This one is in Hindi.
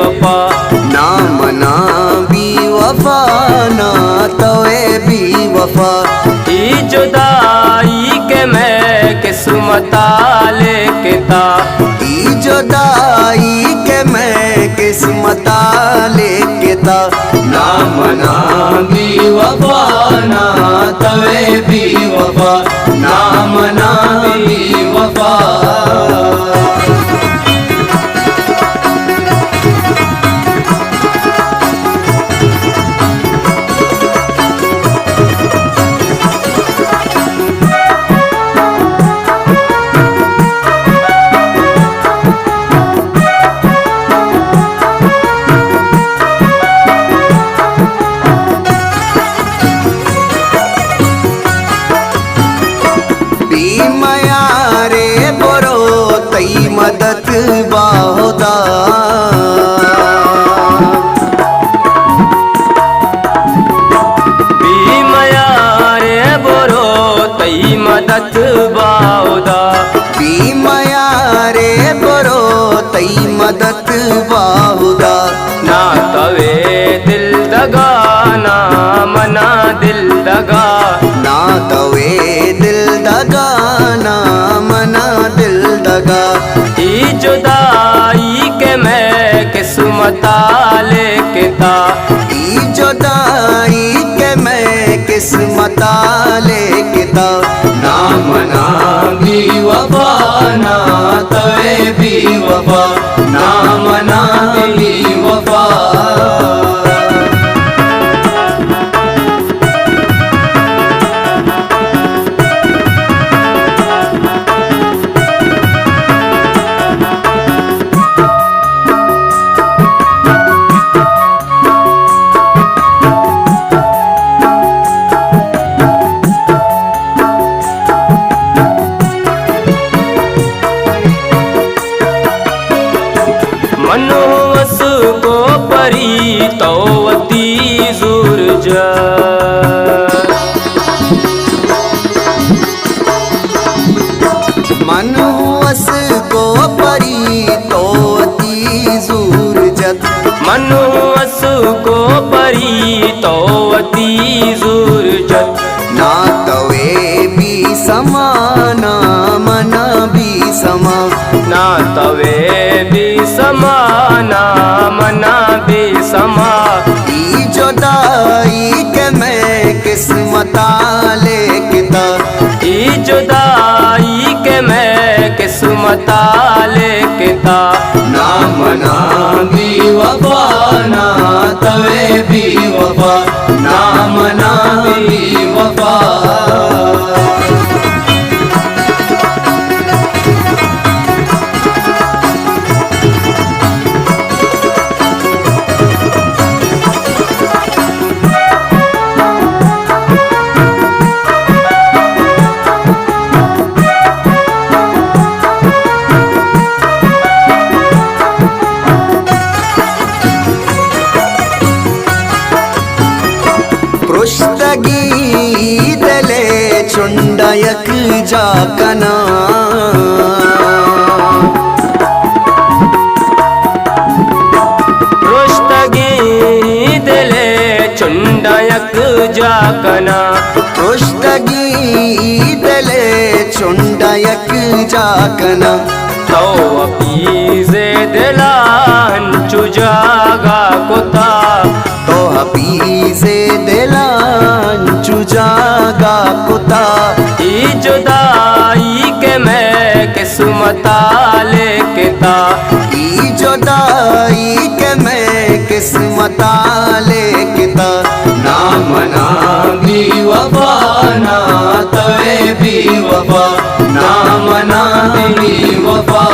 बेवफा, ना मना बेवफा ना तवे बेवफा। ई जुदाई के मैं किस्मता लेके ता, ई जुदाई के मैं किस्मता लेके ता। ना मना बेवफा ना तवे बेवफा, ना मना बेवफा। माया रे बरो तई मदद बाहुदा, माया रे बरो तई मदद बाहुदा, माया रे बरो तई मदद बाहुदा। ना तवे दिल दगा ना मना दिल दगा, ना तवे दिल दगा ना मना दिल दगा। ई जुदाई के मैं किस्मता लेके ता, ई जुदाई के मैं किस्मता लेके ता। ना मना बेवफा ना तवे बेवफा, ना मना बेवफा। मनोवस को परी तोवती जुर्जा, मनोवस को परी तोवती जुर्जत, मनोवस को परी तोवती जुर्जत। ना तवे भी समाना मना भी समा, ना तवे भी समाना मना भी समा। ई जुदाई के मैं किस्मता लेके ता, ई जुदाई के मैं किस्मता लेके ता। ना मना बेवफा ना तवे बेवफा, ना मना बेवफा। पृष्ठगी दले चुंडयक जाकना, पृष्ठगी दले चुंडयक जाकना, पृष्ठगी दले चुंडयक जाकना। तो अपीजे दिलान चुजागा कुता, तो हपीजे दिलान चुजागा कुता। ई जुदाई के मैं किस्मता लेके ता, ई जुदाई के मैं किस्मता लेके ता। ना मना बेवफा ना तवे बेवफा, ना मना बेवफा।